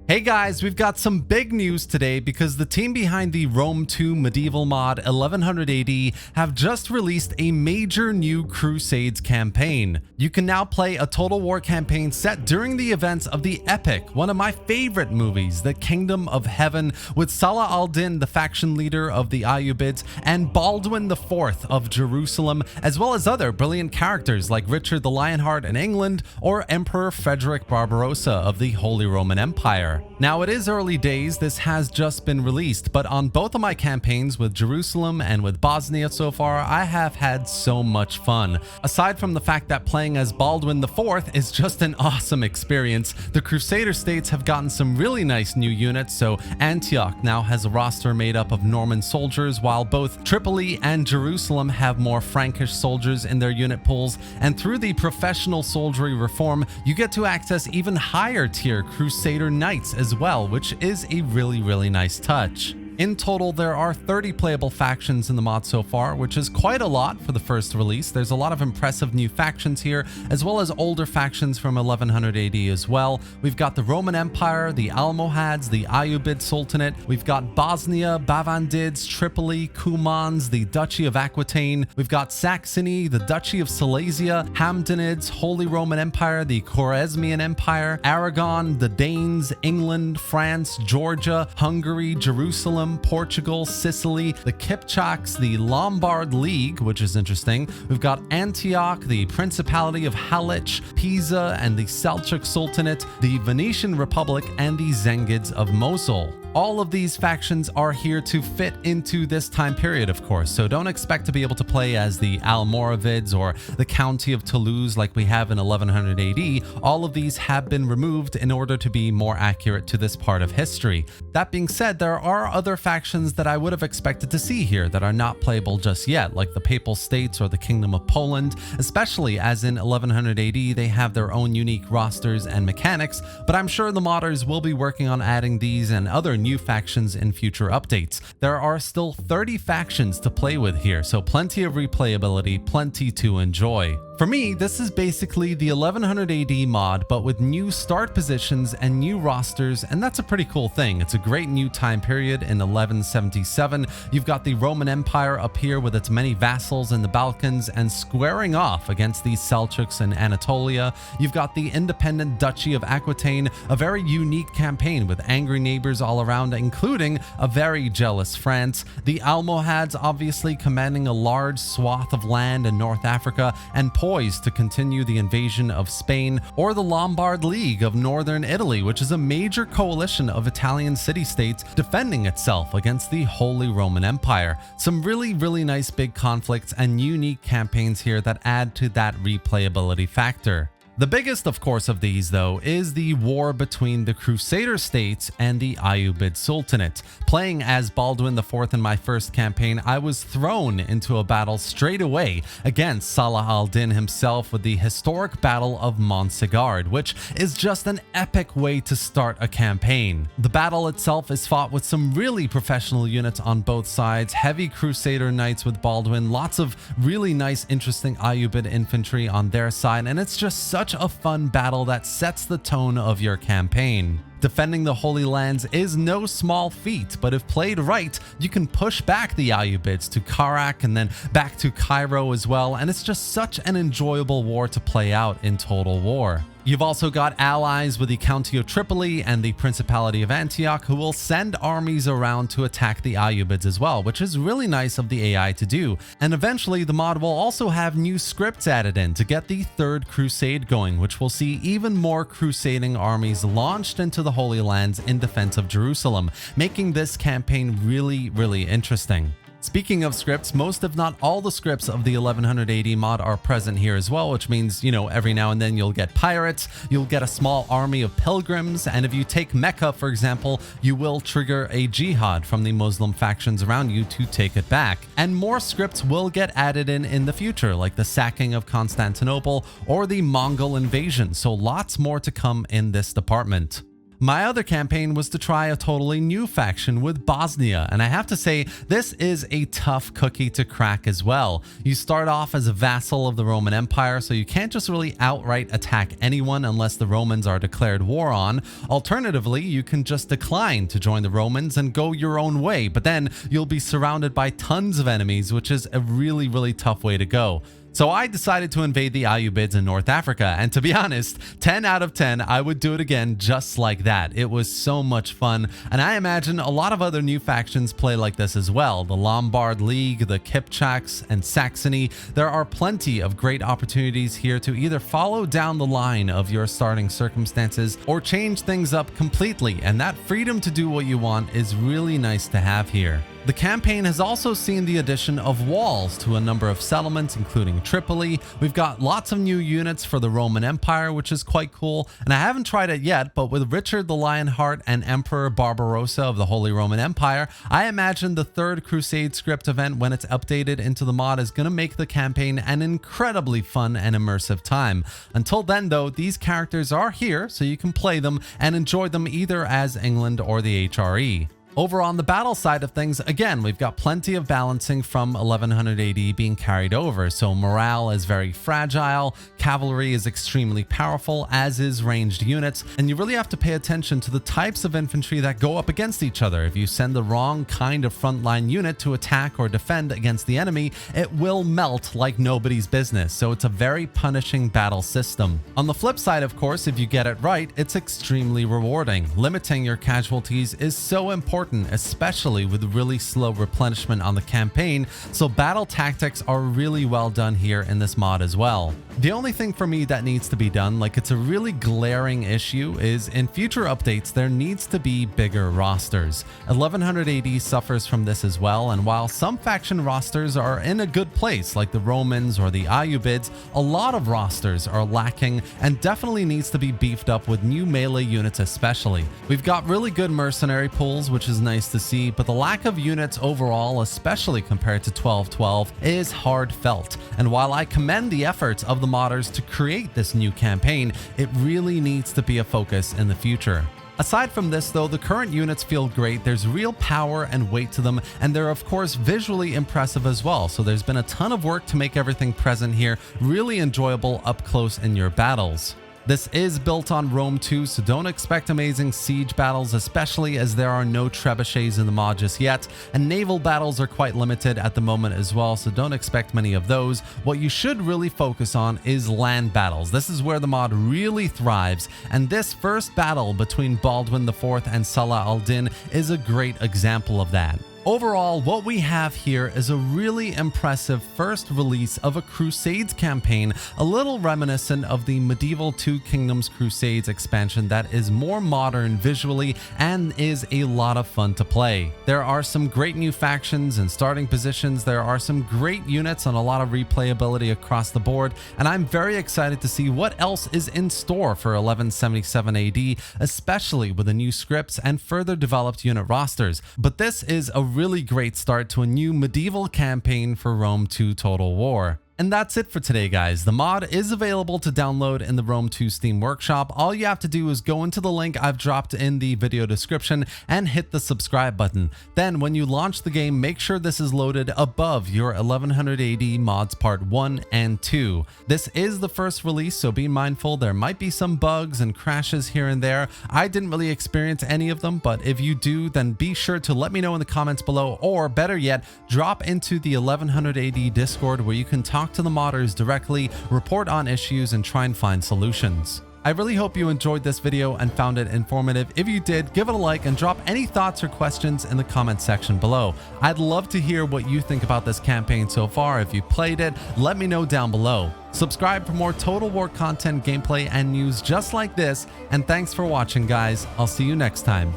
Hey guys, we've got some big news today because the team behind the Rome 2 medieval mod 1100 AD have just released a major new Crusades campaign. You can now play a Total War campaign set during the events of the epic, one of my favorite movies, The Kingdom of Heaven, with Salah Al Din, the faction leader of the Ayyubids, and Baldwin IV of Jerusalem, as well as other brilliant characters like Richard the Lionheart in England or Emperor Frederick Barbarossa of the Holy Roman Empire. Now, it is early days, this has just been released, but on both of my campaigns with Jerusalem and with Bosnia so far, I have had so much fun. Aside from the fact that playing as Baldwin IV is just an awesome experience, the Crusader states have gotten some really nice new units, so Antioch now has a roster made up of Norman soldiers, while both Tripoli and Jerusalem have more Frankish soldiers in their unit pools, and through the professional soldiery reform, you get to access even higher tier Crusader Knights as well, which is a really nice touch. In total, there are 30 playable factions in the mod so far, which is quite a lot for the first release. There's a lot of impressive new factions here, as well as older factions from 1100 AD as well. We've got the Roman Empire, the Almohads, the Ayyubid Sultanate. We've got Bosnia, Bavandids, Tripoli, Cumans, the Duchy of Aquitaine. We've got Saxony, the Duchy of Silesia, Hamdanids, Holy Roman Empire, the Khwarezmian Empire, Aragon, the Danes, England, France, Georgia, Hungary, Jerusalem, Portugal, Sicily, the Kipchaks, the Lombard League, which is interesting. We've got Antioch, the Principality of Halych, Pisa, and the Seljuk Sultanate, the Venetian Republic, and the Zengids of Mosul. All of these factions are here to fit into this time period, of course, so don't expect to be able to play as the Almoravids or the County of Toulouse like we have in 1100 AD. All of these have been removed in order to be more accurate to this part of history. That being said, there are other factions that I would have expected to see here that are not playable just yet, like the Papal States or the Kingdom of Poland, especially as in 1100 AD they have their own unique rosters and mechanics, but I'm sure the modders will be working on adding these and other new factions in future updates. There are still 30 factions to play with here, so plenty of replayability, plenty to enjoy. For me, this is basically the 1100 AD mod, but with new start positions and new rosters, and that's a pretty cool thing. It's a great new time period in 1177. You've got the Roman Empire up here with its many vassals in the Balkans and squaring off against the Seljuks in Anatolia. You've got the independent Duchy of Aquitaine, a very unique campaign with angry neighbors all around, including a very jealous France. The Almohads obviously commanding a large swath of land in North Africa and poised to continue the invasion of Spain, or the Lombard League of northern Italy, which is a major coalition of Italian city-states defending itself against the Holy Roman Empire. Some really nice big conflicts and unique campaigns here that add to that replayability factor. The biggest, of course, of these, though, is the war between the Crusader states and the Ayyubid Sultanate. Playing as Baldwin IV in my first campaign, I was thrown into a battle straight away against Salah Al Din himself with the historic Battle of Montségard, which is just an epic way to start a campaign. The battle itself is fought with some really professional units on both sides, heavy Crusader Knights with Baldwin, lots of really nice, interesting Ayyubid infantry on their side, and it's just such a fun battle that sets the tone of your campaign. Defending the Holy Lands is no small feat, but if played right, you can push back the Ayyubids to Karak and then back to Cairo as well, and it's just such an enjoyable war to play out in Total War. You've also got allies with the County of Tripoli and the Principality of Antioch who will send armies around to attack the Ayyubids as well, which is really nice of the AI to do. And eventually the mod will also have new scripts added in to get the Third Crusade going, which will see even more crusading armies launched into the Holy Lands in defense of Jerusalem, making this campaign really interesting. Speaking of scripts, most if not all the scripts of the 1100 AD mod are present here as well, which means, every now and then you'll get pirates, you'll get a small army of pilgrims, and if you take Mecca, for example, you will trigger a jihad from the Muslim factions around you to take it back. And more scripts will get added in the future, like the sacking of Constantinople or the Mongol invasion, so lots more to come in this department. My other campaign was to try a totally new faction with Bosnia, and I have to say, this is a tough cookie to crack as well. You start off as a vassal of the Roman Empire, so you can't just really outright attack anyone unless the Romans are declared war on. Alternatively, you can just decline to join the Romans and go your own way, but then you'll be surrounded by tons of enemies, which is a really tough way to go. So I decided to invade the Ayyubids in North Africa, and to be honest, 10 out of 10, I would do it again just like that. It was so much fun, and I imagine a lot of other new factions play like this as well. The Lombard League, the Kipchaks, and Saxony. There are plenty of great opportunities here to either follow down the line of your starting circumstances or change things up completely, and that freedom to do what you want is really nice to have here. The campaign has also seen the addition of walls to a number of settlements, including Tripoli. We've got lots of new units for the Roman Empire, which is quite cool, and I haven't tried it yet, but with Richard the Lionheart and Emperor Barbarossa of the Holy Roman Empire, I imagine the third Crusade script event, when it's updated into the mod, is going to make the campaign an incredibly fun and immersive time. Until then though, these characters are here, so you can play them and enjoy them either as England or the HRE. Over on the battle side of things, again, we've got plenty of balancing from 1100 AD being carried over, so morale is very fragile, cavalry is extremely powerful, as is ranged units, and you really have to pay attention to the types of infantry that go up against each other. If you send the wrong kind of frontline unit to attack or defend against the enemy, it will melt like nobody's business, so it's a very punishing battle system. On the flip side, of course, if you get it right, it's extremely rewarding. Limiting your casualties is so important, especially with really slow replenishment on the campaign, so battle tactics are really well done here in this mod as well. The only thing for me that needs to be done, like it's a really glaring issue, is in future updates there needs to be bigger rosters. 1100 AD suffers from this as well, and while some faction rosters are in a good place like the Romans or the Ayyubids, a lot of rosters are lacking and definitely needs to be beefed up with new melee units especially. We've got really good mercenary pools, which is nice to see, but the lack of units overall, especially compared to 1212, is hard felt. And while I commend the efforts of the modders to create this new campaign, it really needs to be a focus in the future. Aside from this though, the current units feel great, there's real power and weight to them, and they're of course visually impressive as well, so there's been a ton of work to make everything present here really enjoyable up close in your battles. This is built on Rome 2, so don't expect amazing siege battles, especially as there are no trebuchets in the mod just yet, and naval battles are quite limited at the moment as well, so don't expect many of those. What you should really focus on is land battles. This is where the mod really thrives, and this first battle between Baldwin IV and Salah Al Din is a great example of that. Overall, what we have here is a really impressive first release of a Crusades campaign, a little reminiscent of the medieval Two Kingdoms Crusades expansion that is more modern visually and is a lot of fun to play. There are some great new factions and starting positions, there are some great units and a lot of replayability across the board, and I'm very excited to see what else is in store for 1177 AD, especially with the new scripts and further developed unit rosters. But this is a really great start to a new medieval campaign for Rome 2 Total War. And that's it for today, guys. The mod is available to download in the Rome 2 Steam Workshop. All you have to do is go into the link I've dropped in the video description and hit the subscribe button. Then when you launch the game, make sure this is loaded above your 1100 AD mods part 1 and 2. This is the first release, so be mindful. There might be some bugs and crashes here and there. I didn't really experience any of them, but if you do, then be sure to let me know in the comments below, or better yet, drop into the 1100 AD Discord where you can talk to the modders directly, report on issues, and try and find solutions. I really hope you enjoyed this video and found it informative. If you did, give it a like and drop any thoughts or questions in the comment section below. I'd love to hear what you think about this campaign so far. If you played it, let me know down below. Subscribe for more Total War content, gameplay, and news just like this. And thanks for watching, guys. I'll see you next time.